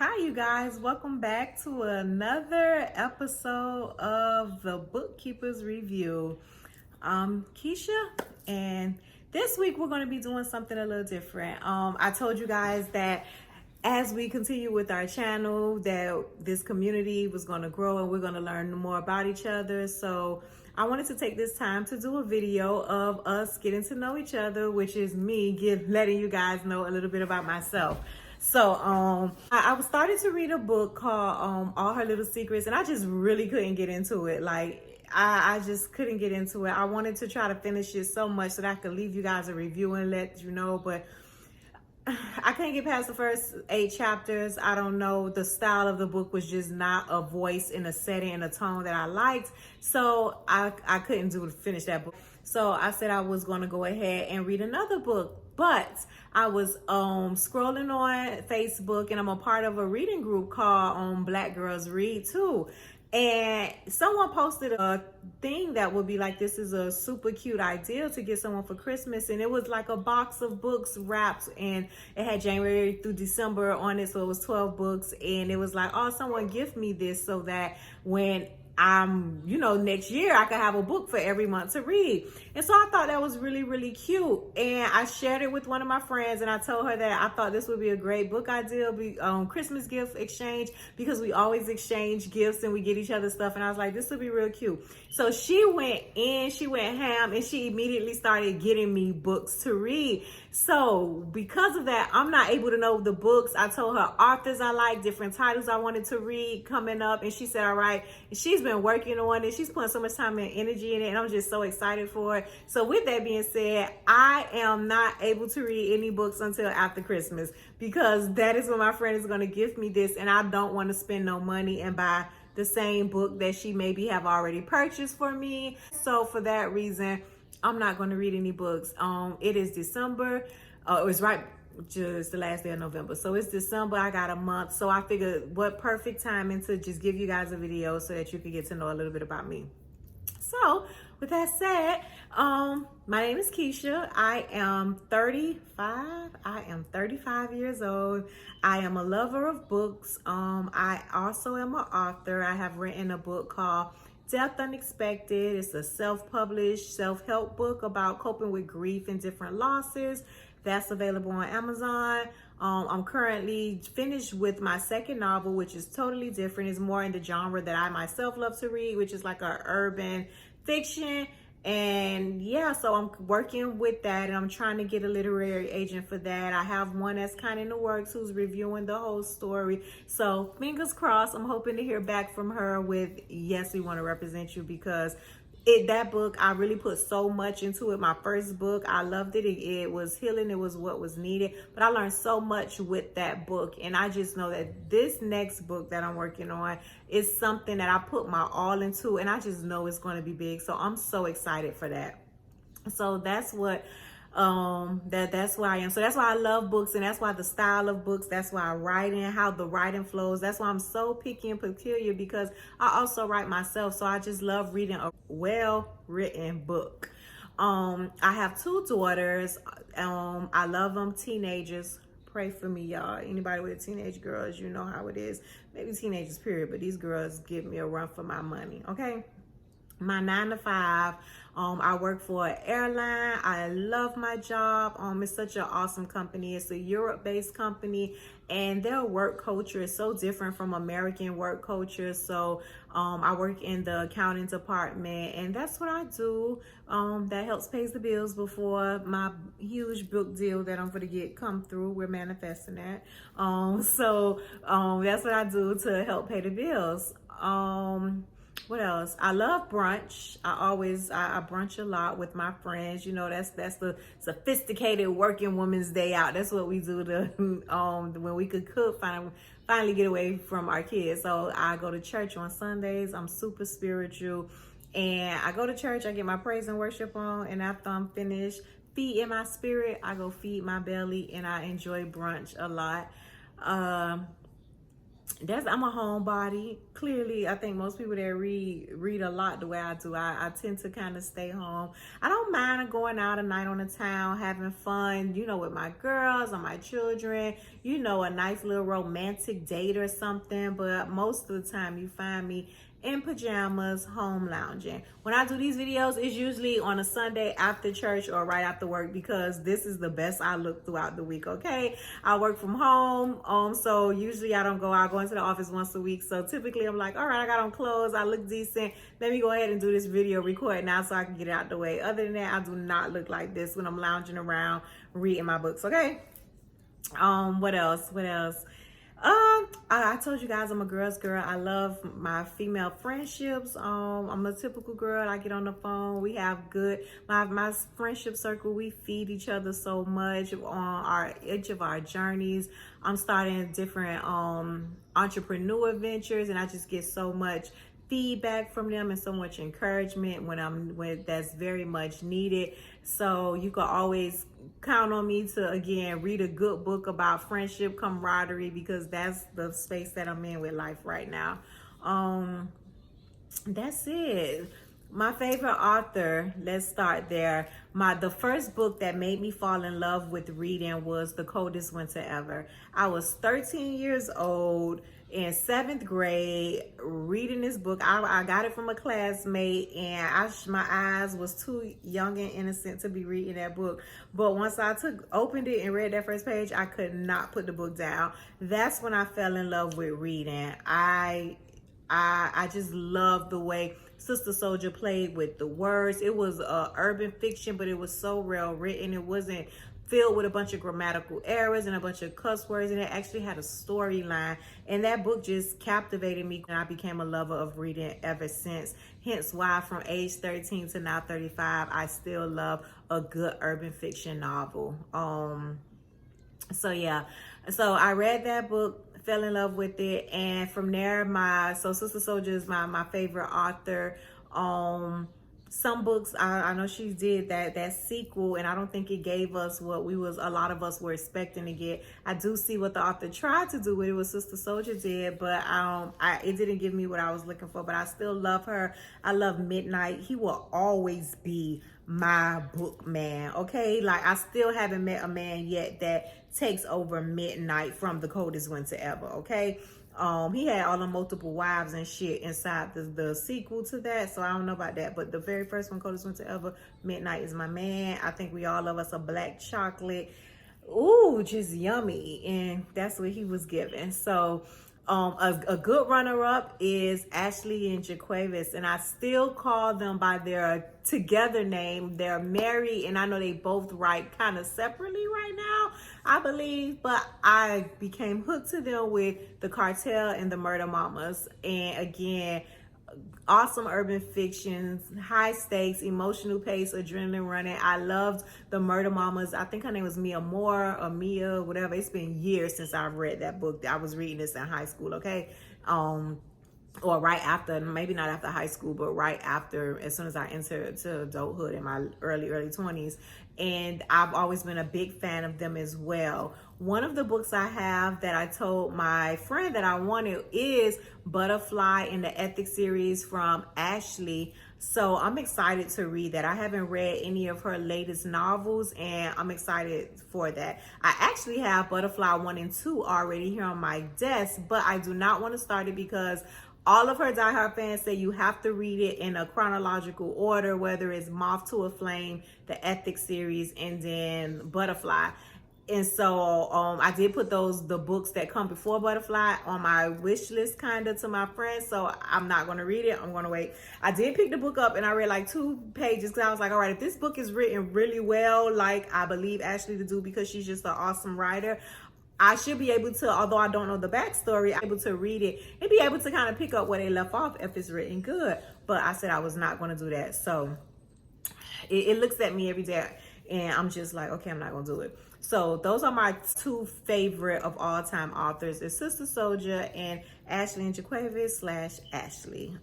Hi, you guys. Welcome back to another episode of the Bookkeepers Review. I'm Keisha, and this week we're going to be doing something a little different. I told you guys that as we continue with our channel, that this community was going to grow and we're going to learn more about each other. So I wanted to take this time to do a video of us getting to know each other, which is me letting you guys know a little bit about myself. So I was starting to read a book called All Her Little Secrets, and I just really couldn't get into it. I just couldn't get into it. I wanted to try to finish it so much that I could leave you guys a review and let you know, but I couldn't get past the first 8 chapters. I don't know. The style of the book was just not a voice in a setting and a tone that I liked. So I couldn't finish that book. So I said I was going to go ahead and read another book. But I was scrolling on Facebook, and I'm a part of a reading group called Black Girls Read Too. And someone posted a thing that would be like, this is a super cute idea to get someone for Christmas. And it was like a box of books wrapped, and it had January through December on it. So it was 12 books. And it was like, oh, someone gift me this so that when next year I could have a book for every month to read. And so I thought that was really, really cute. And I shared it with one of my friends, and I told her that I thought this would be a great book idea, Christmas gift exchange, because we always exchange gifts and we get each other stuff. And I was like, this would be real cute. So she went ham, and she immediately started getting me books to read. So because of that, I'm not able to know the books. I told her authors I like, different titles I wanted to read coming up, and she said, all right. And she's been working on it. She's putting so much time and energy in it, and I'm just so excited for it. So with that being said, I am not able to read any books until after Christmas, because that is when my friend is going to gift me this, and I don't want to spend no money and buy the same book that she maybe have already purchased for me. So for that reason, I'm not going to read any books. It is December. It was right just the last day of November. So it's December. I got a month. So I figured what perfect timing to just give you guys a video so that you can get to know a little bit about me. So with that said, my name is Keisha. I am 35. I am 35 years old. I am a lover of books. I also am an author. I have written a book called Death Unexpected. It's a self-published self-help book about coping with grief and different losses. That's available on Amazon. I'm currently finished with my second novel, which is totally different. It's more in the genre that I myself love to read, which is like a urban fiction. And yeah, so I'm working with that, and I'm trying to get a literary agent for that. I have one that's kind of in the works who's reviewing the whole story. So fingers crossed, I'm hoping to hear back from her with, yes, we want to represent you, because that book, I really put so much into it. My first book, I loved it. It was healing. It was what was needed. But I learned so much with that book. And I just know that this next book that I'm working on is something that I put my all into. And I just know it's going to be big. So I'm so excited for that. So that's what that's why I am. So that's why I love books, and that's why the style of books, that's why I write and how the writing flows. That's why I'm so picky and peculiar, because I also write myself. So I just love reading a well-written book. I have 2 daughters. I love them, teenagers. Pray for me, y'all. Anybody with teenage girls, you know how it is. Maybe teenagers, period. But these girls give me a run for my money, okay? My 9 to 5. I work for an airline. I love my job. It's such an awesome company. It's a Europe-based company, and their work culture is so different from American work culture. So I work in the accounting department, and that's what I do. That helps pays the bills before my huge book deal that I'm going to come through. We're manifesting that. So that's what I do to help pay the bills. What else? I love brunch. I brunch a lot with my friends. You know, that's the sophisticated working woman's day out. That's what we do to when we could cook, finally get away from our kids. So I go to church on Sundays. I'm super spiritual, and I go to church. I get my praise and worship on, and after I'm finished feeding my spirit, I go feed my belly, and I enjoy brunch a lot. I'm a homebody. Clearly, I think most people that read a lot the way I do. I tend to kind of stay home. I don't mind going out a night on the town, having fun, with my girls or my children, a nice little romantic date or something. But most of the time you find me in pajamas, home lounging. When I do these videos, it's usually on a Sunday after church or right after work, because this is the best I look throughout the week, okay? I work from home, so usually I don't go out. I go into the office once a week. So typically I'm like, all right, I got on clothes, I look decent. Let me go ahead and do this video, record now so I can get it out the way. Other than that, I do not look like this when I'm lounging around reading my books, okay? What else? I told you guys I'm a girl's girl. I love my female friendships. I'm a typical girl. I get on the phone. We have my friendship circle. We feed each other so much on each of our journeys. I'm starting different entrepreneur ventures, and I just get so much feedback from them and so much encouragement when that's very much needed. So you can always count on me to, again, read a good book about friendship, camaraderie, because that's the space that I'm in with life right now. That's it. My favorite author, let's start there. The first book that made me fall in love with reading was The Coldest Winter Ever. I was 13 years old in 7th grade reading this book. I got it from a classmate, and my eyes was too young and innocent to be reading that book. But once I opened it and read that first page, I could not put the book down. That's when I fell in love with reading. I just love the way Sister Souljah played with the words. It was urban fiction, but it was so well written. It wasn't filled with a bunch of grammatical errors and a bunch of cuss words, and it actually had a storyline. And that book just captivated me, and I became a lover of reading ever since. Hence why from age 13 to now 35, I still love a good urban fiction novel. So yeah, so I read that book, fell in love with it, and from there, Sister Souljah is my favorite author. Some books, I know she did that sequel, and I don't think it gave us what a lot of us were expecting to get. I do see what the author tried to do with it, what Sister Souljah did, but it didn't give me what I was looking for. But I still love her. I love Midnight. He will always be my book man, okay? Like, I still haven't met a man yet that takes over Midnight from The Coldest Winter Ever, okay? He had all the multiple wives and shit inside the sequel to that, so I don't know about that. But the very first one, Coldest Winter Ever, Midnight is my man. I think we all love us a black chocolate. Ooh, just yummy. And that's what he was given. So a good runner-up is Ashley and Jaquavis, and I still call them by their together name. They're married, and I know they both write kind of separately right now, I believe, but I became hooked to them with The Cartel and The Murder Mamas. And again, awesome urban fictions, high stakes, emotional pace, adrenaline running. I loved The Murder Mamas. I think her name was Mia Moore or Mia, whatever. It's been years since I've read that book. I was reading this in high school, okay? Or right after, maybe not after high school, but right after, as soon as I entered to adulthood in my early 20s. And I've always been a big fan of them as well. One of the books I have that I told my friend that I wanted is Butterfly in the Ethics series from Ashley. So I'm excited to read that. I haven't read any of her latest novels, and I'm excited for that. I actually have Butterfly 1 and 2 already here on my desk, but I do not want to start it because all of her diehard fans say you have to read it in a chronological order, whether it's Moth to a Flame, the Ethics series, and then Butterfly. And so I did put the books that come before Butterfly on my wish list kind of to my friends. So I'm not going to read it. I'm going to wait. I did pick the book up and I read like 2 pages because I was like, all right, if this book is written really well, like I believe Ashley to do, because she's just an awesome writer, I should be able to, although I don't know the backstory, I'm able to read it and be able to kind of pick up where they left off if it's written good. But I said I was not going to do that. So it looks at me every day and I'm just like, okay, I'm not going to do it. So those are my 2 favorite of all time authors. It's Sister Souljah and Ashley and Jaquavis / Ashley.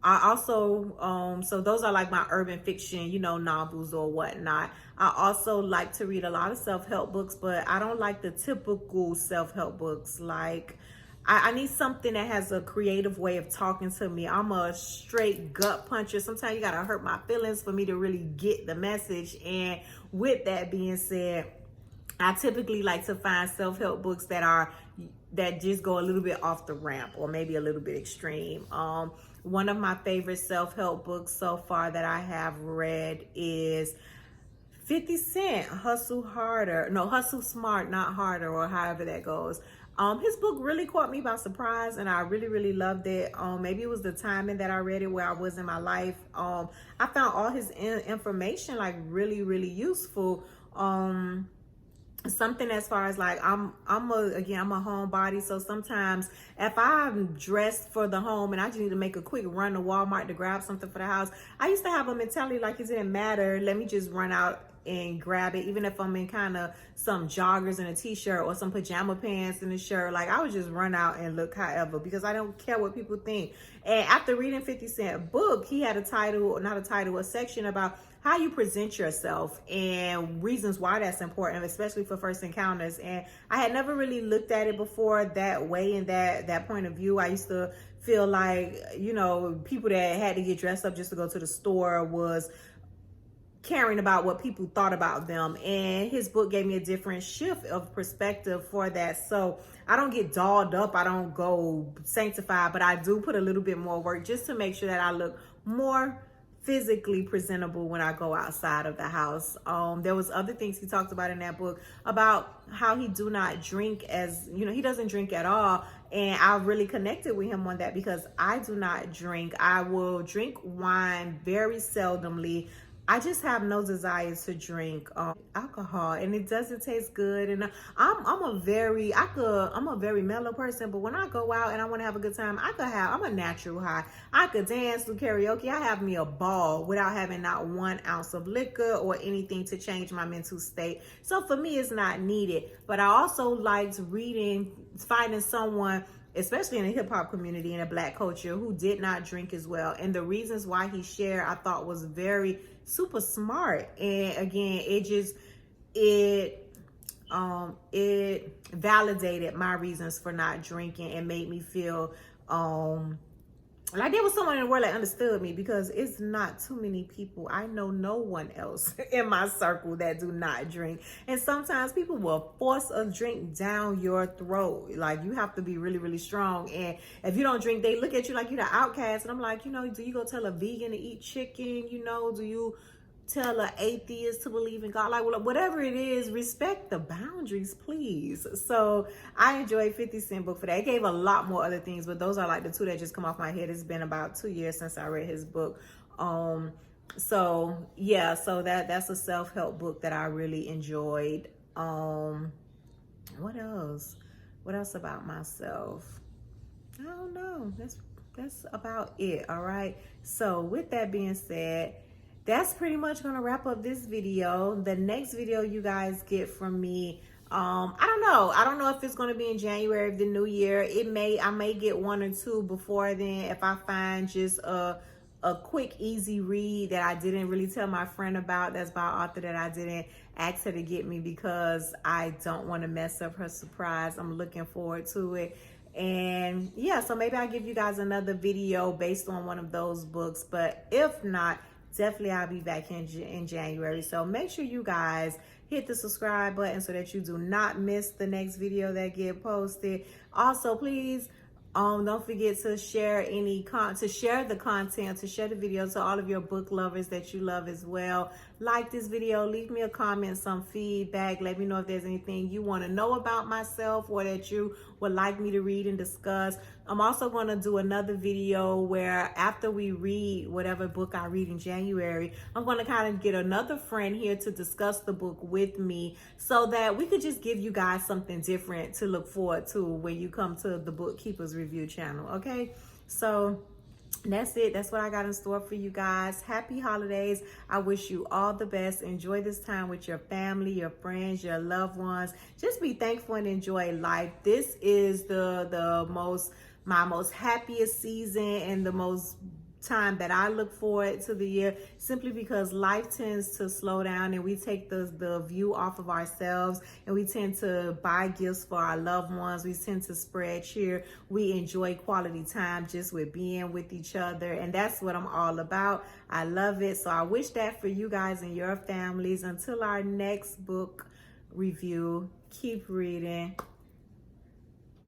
I also, so those are like my urban fiction, novels or whatnot. I also like to read a lot of self-help books, but I don't like the typical self-help books. Like, I need something that has a creative way of talking to me. I'm a straight gut puncher. Sometimes you gotta hurt my feelings for me to really get the message. And with that being said, I typically like to find self-help books that just go a little bit off the ramp or maybe a little bit extreme. One of my favorite self-help books so far that I have read is 50 Cent, Hustle Smart, Not Harder, or however that goes. His book really caught me by surprise, and I really, really loved it. Maybe it was the timing that I read it where I was in my life. I found all his information like really, really useful. Something as far as like I'm a homebody, so sometimes if I'm dressed for the home and I just need to make a quick run to Walmart to grab something for the house, I used to have a mentality like it didn't matter, let me just run out and grab it, even if I'm in kind of some joggers and a t-shirt or some pajama pants and a shirt. Like I would just run out and look however, because I don't care what people think. And after reading 50 Cent book, he had a section about how you present yourself and reasons why that's important, especially for first encounters. And I had never really looked at it before that way, in that point of view. I used to feel like, you know, people that had to get dressed up just to go to the store was caring about what people thought about them. And his book gave me a different shift of perspective for that. So I don't get dolled up, I don't go sanctified, but I do put a little bit more work just to make sure that I look more physically presentable when I go outside of the house. There was other things he talked about in that book about how he do not drink, as you know, he doesn't drink at all. And I really connected with him on that because I do not drink. I will drink wine very seldomly. I just have no desire to drink alcohol, and it doesn't taste good. And I'm a very mellow person, but when I go out and I want to have a good time, I'm a natural high. I could dance, do karaoke. I have me a ball without having not 1 ounce of liquor or anything to change my mental state. So for me, it's not needed. But I also liked finding someone, especially in the hip hop community and the Black culture, who did not drink as well. And the reasons why he shared, I thought was very super smart. And again, it validated my reasons for not drinking and made me feel like there was someone in the world that understood me, because it's not too many people. I know no one else in my circle that do not drink. And sometimes people will force a drink down your throat. Like you have to be really, really strong. And if you don't drink, they look at you like you're the outcast. And I'm like, you know, do you go tell a vegan to eat chicken? You know, do you tell an atheist to believe in God? Like, whatever it is, respect the boundaries, please. So I enjoyed 50 Cent book for that. It gave a lot more other things, but those are like the two that just come off my head. It's been about 2 years since I read his book. So yeah, so that's a self-help book that I really enjoyed. What else about myself? I don't know. That's about it. All right. So with that being said, that's pretty much gonna wrap up this video. The next video you guys get from me, I don't know if it's gonna be in January of the new year. I may get 1 or 2 before then if I find just a quick, easy read that I didn't really tell my friend about, that's by an author that I didn't ask her to get me because I don't want to mess up her surprise. I'm looking forward to it. And yeah, so maybe I'll give you guys another video based on one of those books, but if not, definitely I'll be back in January. So make sure you guys hit the subscribe button so that you do not miss the next video that get posted. Also, please don't forget to share the content, to share the video to all of your book lovers that you love as well. Like this video, leave me a comment, some feedback. Let me know if there's anything you want to know about myself or that you would like me to read and discuss. I'm also going to do another video where after we read whatever book I read in January, I'm going to kind of get another friend here to discuss the book with me so that we could just give you guys something different to look forward to when you come to the Bookkeepers Review channel. Okay, so that's it. That's what I got in store for you guys. Happy holidays. I wish you all the best. Enjoy this time with your family, your friends, your loved ones. Just be thankful and enjoy life. This is my most happiest season and the most time that I look forward to the year, simply because life tends to slow down and we take the view off of ourselves, and we tend to buy gifts for our loved ones. We tend to spread cheer. We enjoy quality time just with being with each other, and that's what I'm all about. I love it. So I wish that for you guys and your families. Until our next book review, keep reading.